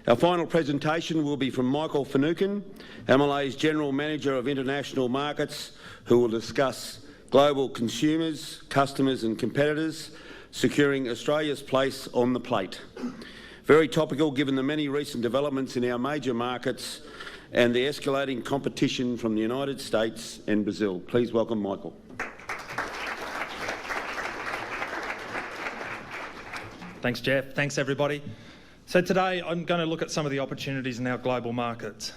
Our final presentation will be from Michael Finucan, MLA's General Manager of International Markets, who will discuss global consumers, customers and competitors securing Australia's place on the plate. Very topical given the many recent developments in our major markets and the escalating competition from the United States and Brazil. Please welcome Michael. Thanks, Jeff. Thanks, everybody. So today I'm going to look at some of the opportunities in our global markets.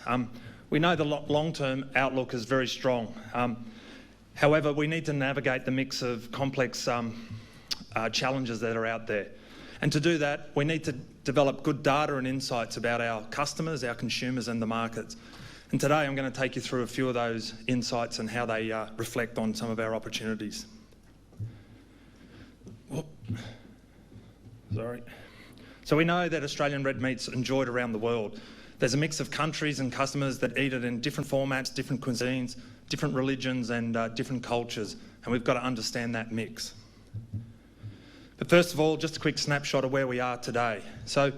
We know the long-term outlook is very strong. However, we need to navigate the mix of complex challenges that are out there. And to do that, we need to develop good data and insights about our customers, our consumers and the markets. And today I'm going to take you through a few of those insights and how they reflect on some of our opportunities. So we know that Australian red meat's enjoyed around the world. There's a mix of countries and customers that eat it in different formats, different cuisines, different religions and different cultures, and we've got to understand that mix. But first of all, just a quick snapshot of where we are today. So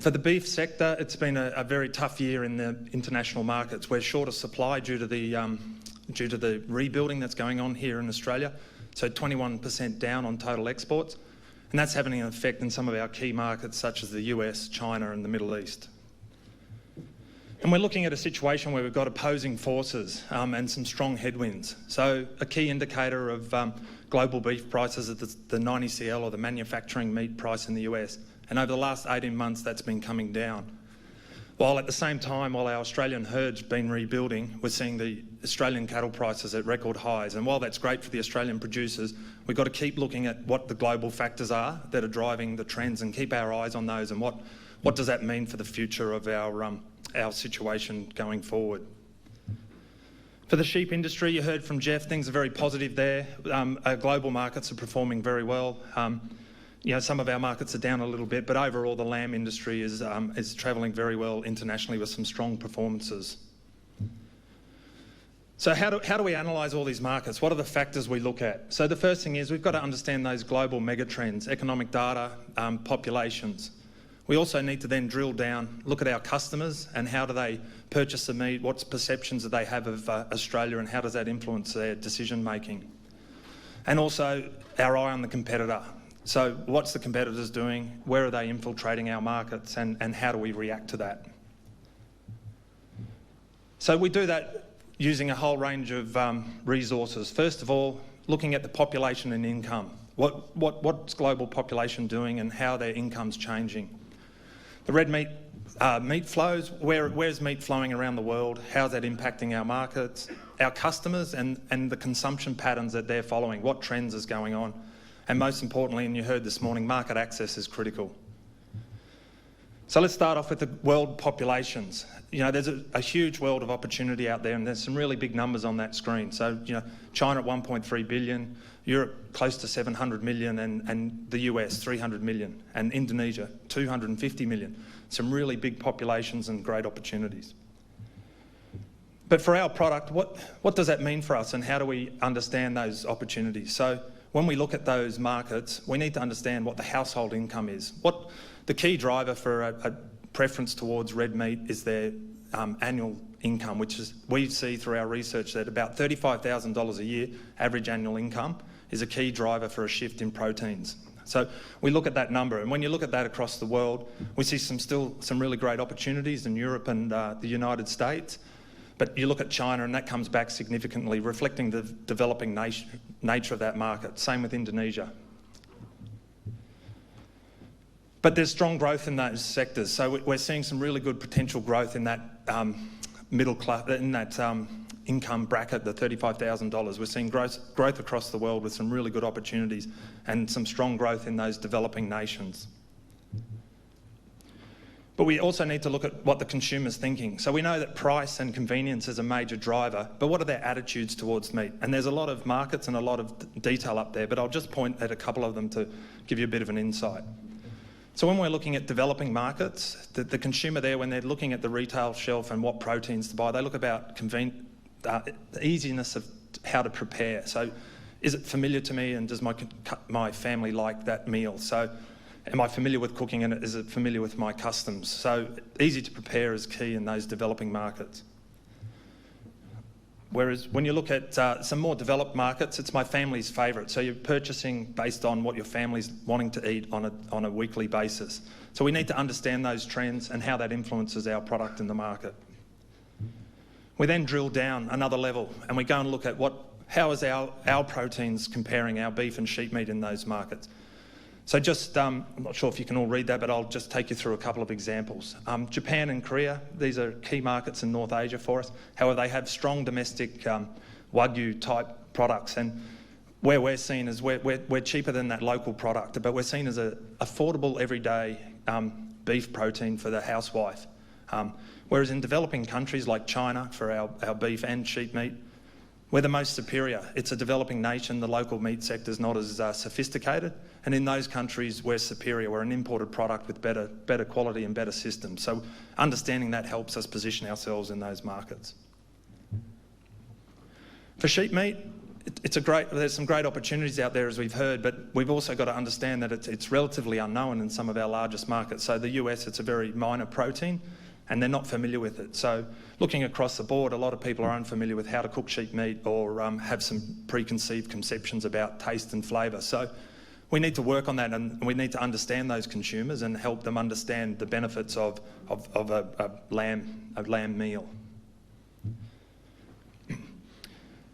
for the beef sector, it's been a very tough year in the international markets. We're short of supply due to the rebuilding that's going on here in Australia, so 21% down on total exports. And that's having an effect in some of our key markets such as the US, China and the Middle East. And we're looking at a situation where we've got opposing forces and some strong headwinds. So a key indicator of global beef prices is the 90CL or the manufacturing meat price in the US. And over the last 18 months that's been coming down. While at the same time, while our Australian herd's been rebuilding, we're seeing the Australian cattle prices at record highs. And while that's great for the Australian producers, we've got to keep looking at what the global factors are that are driving the trends and keep our eyes on those and what does that mean for the future of our situation going forward. For the sheep industry, you heard from Jeff, things are very positive there. Our global markets are performing very well. Some of our markets are down a little bit, but overall the lamb industry is travelling very well internationally with some strong performances. So how do we analyse all these markets? What are the factors we look at? So the first thing is we've got to understand those global megatrends, economic data, populations. We also need to then drill down, look at our customers and how do they purchase the meat, what perceptions do they have of Australia and how does that influence their decision making? And also our eye on the competitor. So what's the competitors doing? Where are they infiltrating our markets and how do we react to that? So we do that using a whole range of resources. First of all, looking at the population and income. What's global population doing and how their income's changing? The red meat meat flows, where's meat flowing around the world? How's that impacting our markets? Our customers and the consumption patterns that they're following. What trends is going on? And most importantly, and you heard this morning, market access is critical. So let's start off with the world populations. There's a huge world of opportunity out there and there's some really big numbers on that screen. So, China at 1.3 billion, Europe close to 700 million and the US 300 million and Indonesia 250 million. Some really big populations and great opportunities. But for our product, what does that mean for us and how do we understand those opportunities? So when we look at those markets, we need to understand what the household income is. What the key driver for a preference towards red meat is their annual income, which is we see through our research that about $35,000 a year average annual income is a key driver for a shift in proteins. So we look at that number, and when you look at that across the world, we see some really great opportunities in Europe and the United States. But you look at China and that comes back significantly, reflecting the developing nature of that market. Same with Indonesia. But there's strong growth in those sectors. So we're seeing some really good potential growth in that middle class, in that income bracket, the $35,000. We're seeing growth across the world with some really good opportunities and some strong growth in those developing nations. But we also need to look at what the consumer's thinking. So we know that price and convenience is a major driver, but what are their attitudes towards meat? And there's a lot of markets and a lot of detail up there, but I'll just point at a couple of them to give you a bit of an insight. So when we're looking at developing markets, the consumer there, when they're looking at the retail shelf and what proteins to buy, they look about the easiness of how to prepare. So is it familiar to me and does my family like that meal? So Am I familiar with cooking, and is it familiar with my customs? So easy to prepare is key in those developing markets. Whereas when you look at some more developed markets, it's my family's favourite. So you're purchasing based on what your family's wanting to eat on a weekly basis. So we need to understand those trends and how that influences our product in the market. We then drill down another level and we go and look at how is our proteins comparing our beef and sheep meat in those markets. So just, I'm not sure if you can all read that, but I'll just take you through a couple of examples. Japan and Korea, these are key markets in North Asia for us. However, they have strong domestic Wagyu type products, and where we're seen as we're cheaper than that local product, but we're seen as an affordable everyday beef protein for the housewife. Whereas in developing countries like China, for our beef and sheep meat, we're the most superior. It's a developing nation. The local meat sector is not as sophisticated. And in those countries, we're superior. We're an imported product with better quality and better systems. So understanding that helps us position ourselves in those markets. For sheep meat, there's some great opportunities out there, as we've heard, but we've also got to understand that it's relatively unknown in some of our largest markets. So the US, it's a very minor protein, and they're not familiar with it. So looking across the board, a lot of people are unfamiliar with how to cook sheep meat or have some preconceived conceptions about taste and flavour. So we need to work on that, and we need to understand those consumers and help them understand the benefits of a lamb meal.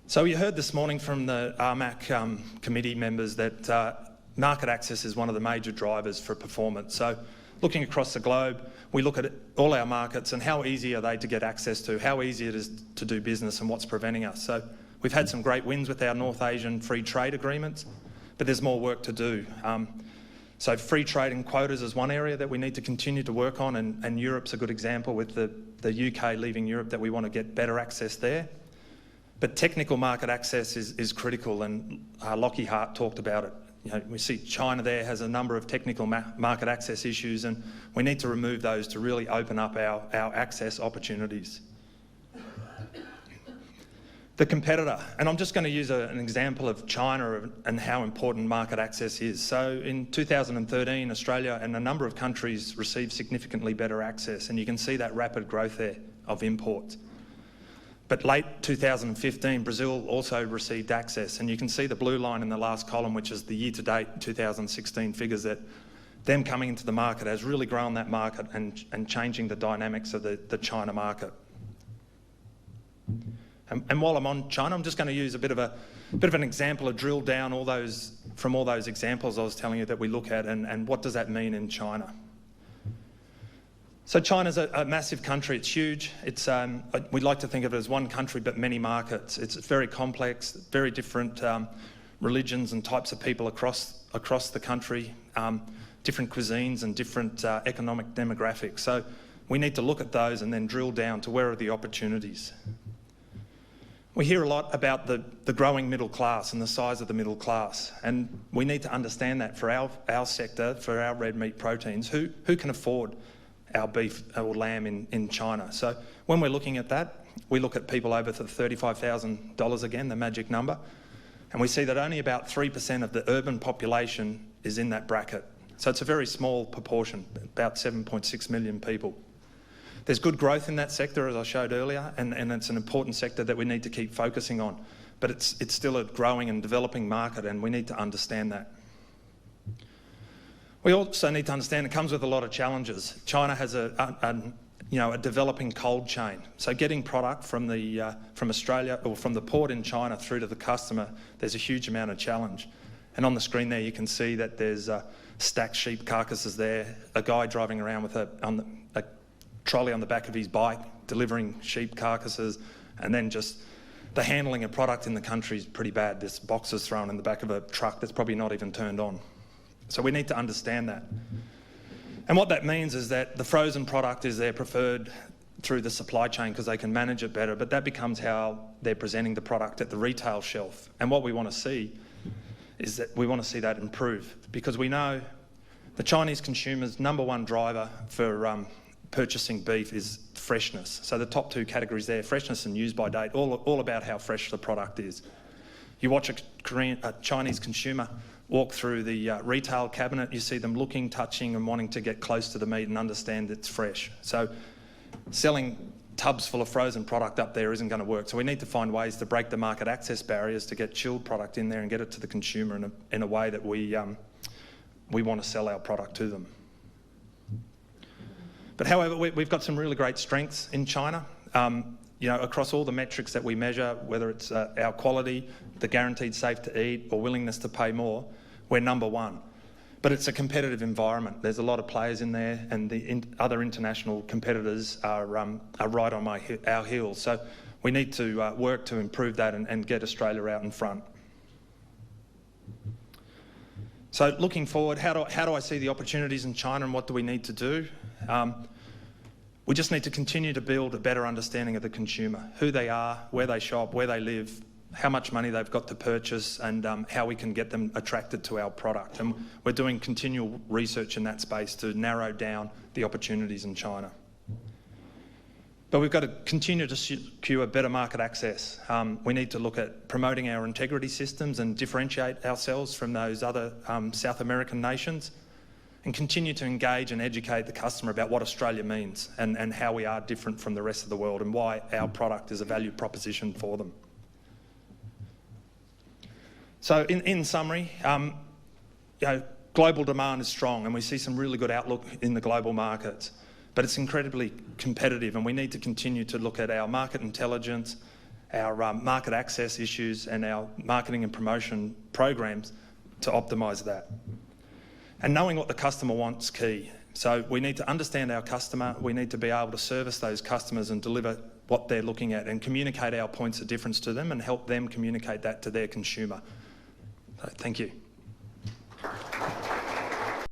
So you heard this morning from the RMAC committee members that market access is one of the major drivers for performance. So looking across the globe, we look at all our markets and how easy are they to get access to, how easy it is to do business and what's preventing us. So we've had some great wins with our North Asian free trade agreements, but there's more work to do. So free trade and quotas is one area that we need to continue to work on, and Europe's a good example with the UK leaving Europe, that we want to get better access there. But technical market access is critical, and Lockie Hart talked about it. You know, we see China there has a number of technical market access issues, and we need to remove those to really open up our access opportunities. The competitor, and I'm just going to use an example of China and how important market access is. So in 2013, Australia and a number of countries received significantly better access, and you can see that rapid growth there of imports. But late 2015, Brazil also received access, and you can see the blue line in the last column, which is the year-to-date 2016 figures, that them coming into the market has really grown that market and changing the dynamics of the China market. And while I'm on China, I'm just going to use a bit of an example, a drill down all those examples I was telling you that we look at, and what does that mean in China. So China's a massive country. It's huge. We'd like to think of it as one country but many markets. It's very complex, very different religions and types of people across the country, different cuisines and different economic demographics. So we need to look at those and then drill down to where are the opportunities. We hear a lot about the growing middle class and the size of the middle class, and we need to understand that for our sector, for our red meat proteins, who can afford our beef or lamb in China. So when we're looking at that, we look at people over to $35,000 again, the magic number, and we see that only about 3% of the urban population is in that bracket. So it's a very small proportion, about 7.6 million people. There's good growth in that sector, as I showed earlier, and it's an important sector that we need to keep focusing on. But it's still a growing and developing market, and we need to understand that. We also need to understand it comes with a lot of challenges. China has a developing cold chain. So getting product from Australia or from the port in China through to the customer, there's a huge amount of challenge. And on the screen there, you can see that there's stacked sheep carcasses there, a guy driving around with a trolley on the back of his bike, delivering sheep carcasses, and then just the handling of product in the country is pretty bad. There's boxes thrown in the back of a truck that's probably not even turned on. So we need to understand that. And what that means is that the frozen product is their preferred through the supply chain because they can manage it better, but that becomes how they're presenting the product at the retail shelf. And what we want to see is that we want to see that improve, because we know the Chinese consumer's number one driver for purchasing beef is freshness. So the top two categories there, freshness and use by date, all about how fresh the product is. You watch a Chinese consumer walk through the retail cabinet, you see them looking, touching and wanting to get close to the meat and understand it's fresh. So selling tubs full of frozen product up there isn't going to work. So we need to find ways to break the market access barriers to get chilled product in there and get it to the consumer in a way that we want to sell our product to them. But however, we've got some really great strengths in China. You know, across all the metrics that we measure, whether it's our quality, the guaranteed safe to eat, or willingness to pay more, we're number one. But it's a competitive environment. There's a lot of players in there, and the other international competitors are right on our heels. So we need to work to improve that and get Australia out in front. So looking forward, how do I see the opportunities in China, and what do we need to do? We just need to continue to build a better understanding of the consumer, who they are, where they shop, where they live, how much money they've got to purchase, and how we can get them attracted to our product. And we're doing continual research in that space to narrow down the opportunities in China. But we've got to continue to secure better market access. We need to look at promoting our integrity systems and differentiate ourselves from those other South American nations, and continue to engage and educate the customer about what Australia means and how we are different from the rest of the world and why our product is a value proposition for them. So in summary, you know, global demand is strong and we see some really good outlook in the global markets, but it's incredibly competitive, and we need to continue to look at our market intelligence, our market access issues and our marketing and promotion programs to optimise that. And knowing what the customer wants is key. So we need to understand our customer, we need to be able to service those customers and deliver what they're looking at and communicate our points of difference to them and help them communicate that to their consumer. So, thank you.